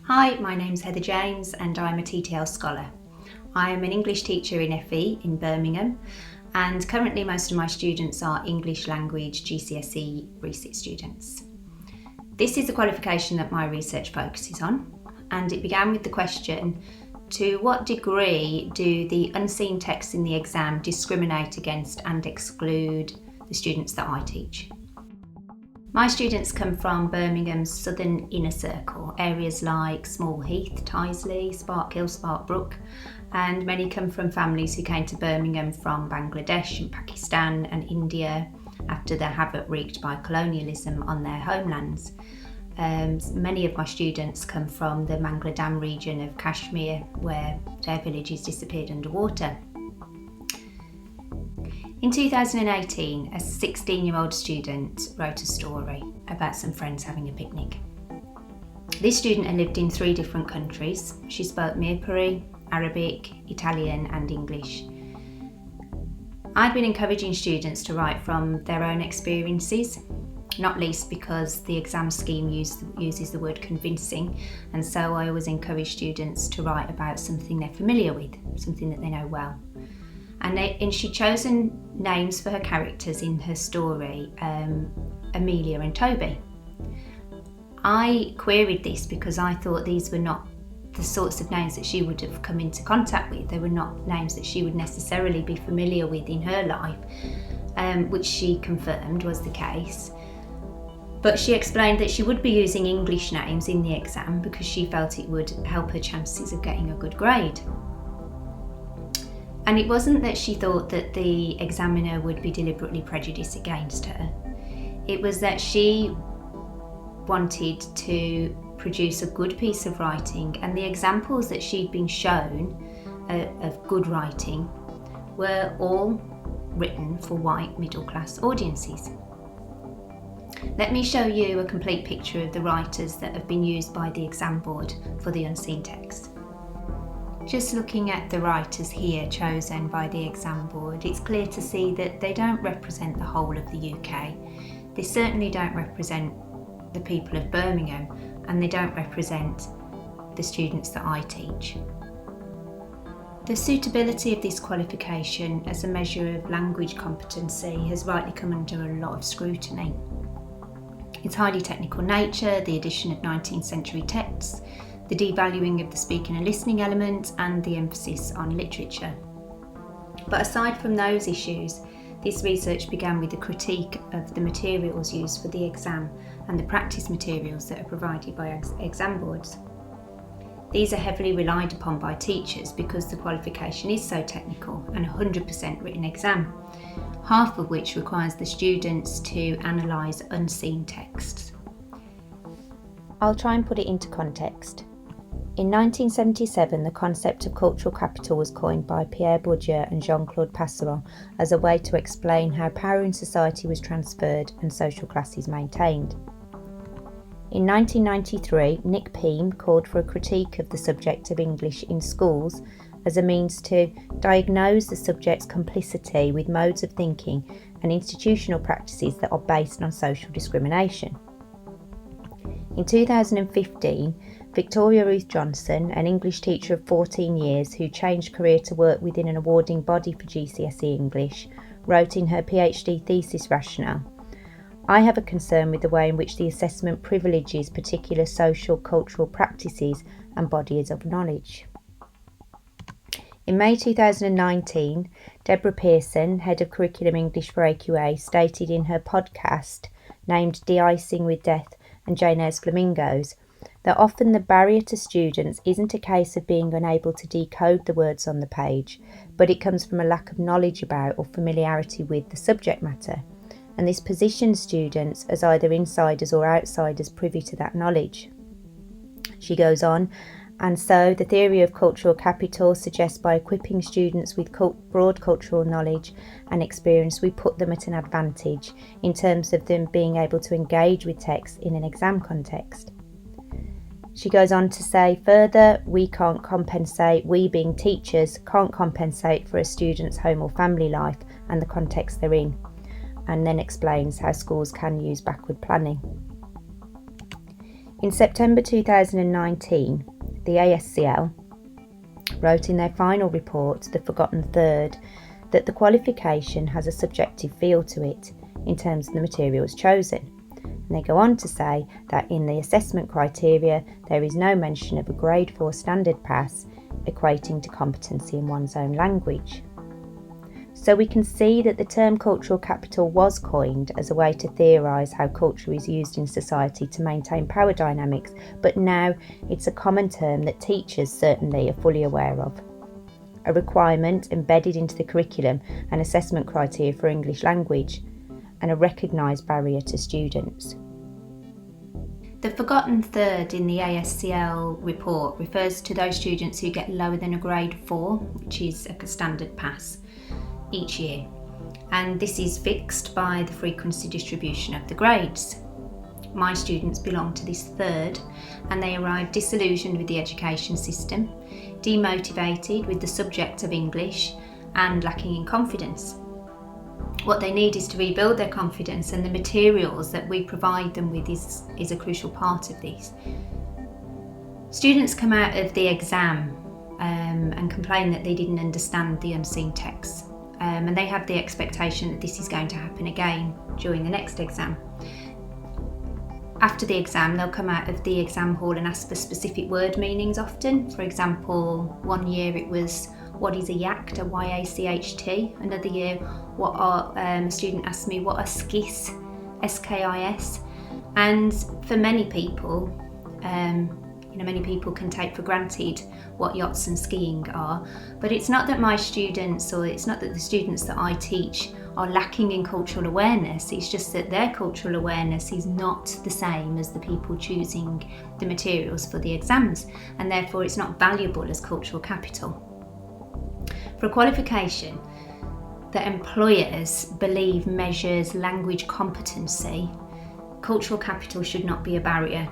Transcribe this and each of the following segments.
Hi, my name's Heather James and I'm a TTL scholar. I am an English teacher in FE in Birmingham, and currently most of my students are English language GCSE resit students. This is a qualification that my research focuses on, and it began with the question, to what degree do the unseen texts in the exam discriminate against and exclude the students that I teach? My students come from Birmingham's southern inner circle, areas like Small Heath, Tyseley, Sparkhill, Sparkbrook, and many come from families who came to Birmingham from Bangladesh and Pakistan and India after the havoc wreaked by colonialism on their homelands. Many of my students come from the Mangla Dam region of Kashmir, where their villages disappeared underwater. In 2018, a 16-year-old student wrote a story about some friends having a picnic. This student had lived in 3 different countries. She spoke Mirpuri, Arabic, Italian and English. I'd been encouraging students to write from their own experiences, not least because the exam scheme uses the word convincing, and so I always encourage students to write about something they're familiar with, something that they know well. And she'd chosen names for her characters in her story, Amelia and Toby. I queried this because I thought these were not the sorts of names that she would have come into contact with. They were not names that she would necessarily be familiar with in her life, which she confirmed was the case. But she explained that she would be using English names in the exam because she felt it would help her chances of getting a good grade. And it wasn't that she thought that the examiner would be deliberately prejudiced against her. It was that she wanted to produce a good piece of writing, and the examples that she'd been shown of good writing were all written for white middle-class audiences. Let me show you a complete picture of the writers that have been used by the exam board for the unseen text. Just looking at the writers here chosen by the exam board, it's clear to see that they don't represent the whole of the UK. They certainly don't represent the people of Birmingham, and they don't represent the students that I teach. The suitability of this qualification as a measure of language competency has rightly come under a lot of scrutiny. Its highly technical nature, the addition of 19th century texts, the devaluing of the speaking and listening element, and the emphasis on literature. But aside from those issues, this research began with a critique of the materials used for the exam and the practice materials that are provided by exam boards. These are heavily relied upon by teachers because the qualification is so technical and 100% written exam, half of which requires the students to analyse unseen texts. I'll try and put it into context. In 1977, the concept of cultural capital was coined by Pierre Bourdieu and Jean-Claude Passeron as a way to explain how power in society was transferred and social classes maintained. In 1993, Nick Peam called for a critique of the subject of English in schools as a means to diagnose the subject's complicity with modes of thinking and institutional practices that are based on social discrimination. In 2015, Victoria Ruth Johnson, an English teacher of 14 years who changed career to work within an awarding body for GCSE English, wrote in her PhD thesis rationale, "I have a concern with the way in which the assessment privileges particular social cultural practices and bodies of knowledge." In May 2019, Deborah Pearson, Head of Curriculum English for AQA, stated in her podcast, named De-icing with Death and Jane Eyre's Flamingos, that often the barrier to students isn't a case of being unable to decode the words on the page, but it comes from a lack of knowledge about or familiarity with the subject matter, and this positions students as either insiders or outsiders privy to that knowledge. She goes on, and so the theory of cultural capital suggests by equipping students with broad cultural knowledge and experience, we put them at an advantage in terms of them being able to engage with text in an exam context. She goes on to say further, we being teachers, can't compensate for a student's home or family life and the context they're in, and then explains how schools can use backward planning. In September 2019, the ASCL wrote in their final report, The Forgotten Third, that the qualification has a subjective feel to it in terms of the materials chosen. And they go on to say that in the assessment criteria, there is no mention of a grade 4 standard pass equating to competency in one's own language. So we can see that the term cultural capital was coined as a way to theorise how culture is used in society to maintain power dynamics, but now it's a common term that teachers certainly are fully aware of. A requirement embedded into the curriculum and assessment criteria for English language, and a recognised barrier to students. The forgotten third in the ASCL report refers to those students who get lower than a grade 4, which is a standard pass, each year, and this is fixed by the frequency distribution of the grades. My students belong to this third, and they arrive disillusioned with the education system, demotivated with the subject of English, and lacking in confidence. What they need is to rebuild their confidence, and the materials that we provide them with is a crucial part of this. Students come out of the exam and complain that they didn't understand the unseen text. And they have the expectation that this is going to happen again during the next exam. After the exam, they'll come out of the exam hall and ask for specific word meanings often. For example, one year it was, what is a yacht, a Y-A-C-H-T? Another year, a student asked me, what are skis, S-K-I-S? And for many people, many people can take for granted what yachts and skiing are, but it's not that my students, or it's not that the students that I teach are lacking in cultural awareness, it's just that their cultural awareness is not the same as the people choosing the materials for the exams, and therefore it's not valuable as cultural capital. For a qualification that employers believe measures language competency, cultural capital should not be a barrier.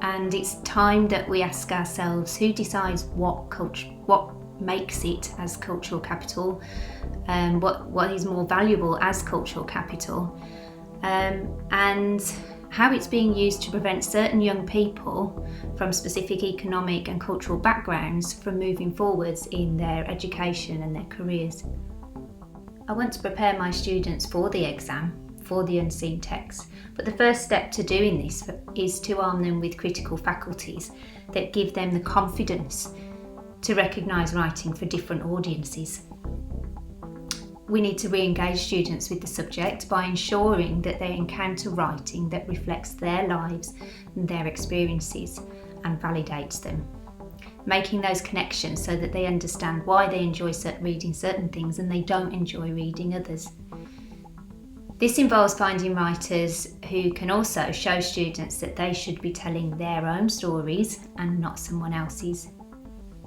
And it's time that we ask ourselves, who decides what makes it as cultural capital, what is more valuable as cultural capital, and how it's being used to prevent certain young people from specific economic and cultural backgrounds from moving forwards in their education and their careers. I want to prepare my students for the exam, for the unseen text, but the first step to doing this is to arm them with critical faculties that give them the confidence to recognise writing for different audiences. We need to re-engage students with the subject by ensuring that they encounter writing that reflects their lives and their experiences and validates them, making those connections so that they understand why they enjoy reading certain things and they don't enjoy reading others. This involves finding writers who can also show students that they should be telling their own stories and not someone else's.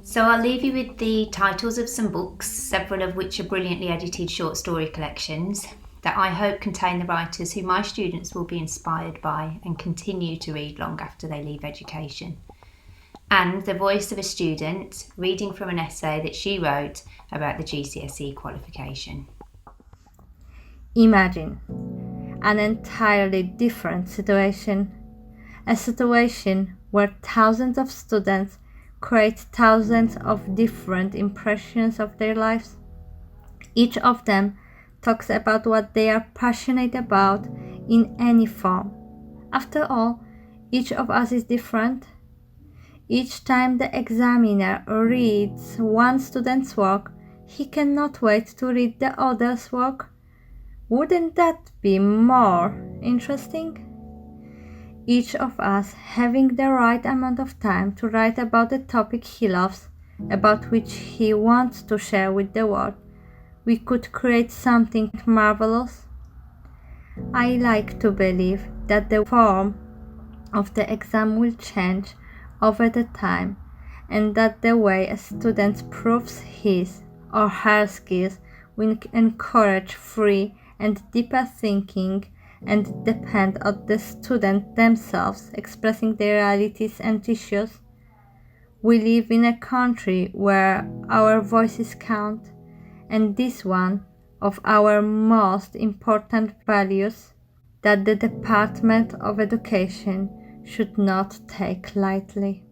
So I'll leave you with the titles of some books, several of which are brilliantly edited short story collections that I hope contain the writers who my students will be inspired by and continue to read long after they leave education. And the voice of a student reading from an essay that she wrote about the GCSE qualification. Imagine an entirely different situation, a situation where thousands of students create thousands of different impressions of their lives. Each of them talks about what they are passionate about in any form. After all, each of us is different. Each time the examiner reads one student's work, he cannot wait to read the other's work. Wouldn't that be more interesting? Each of us having the right amount of time to write about the topic he loves, about which he wants to share with the world, we could create something marvelous. I like to believe that the form of the exam will change over the time, and that the way a student proves his or her skills will encourage free and deeper thinking and depend on the student themselves expressing their realities and issues. We live in a country where our voices count, and this one of our most important values, that the Department of Education should not take lightly.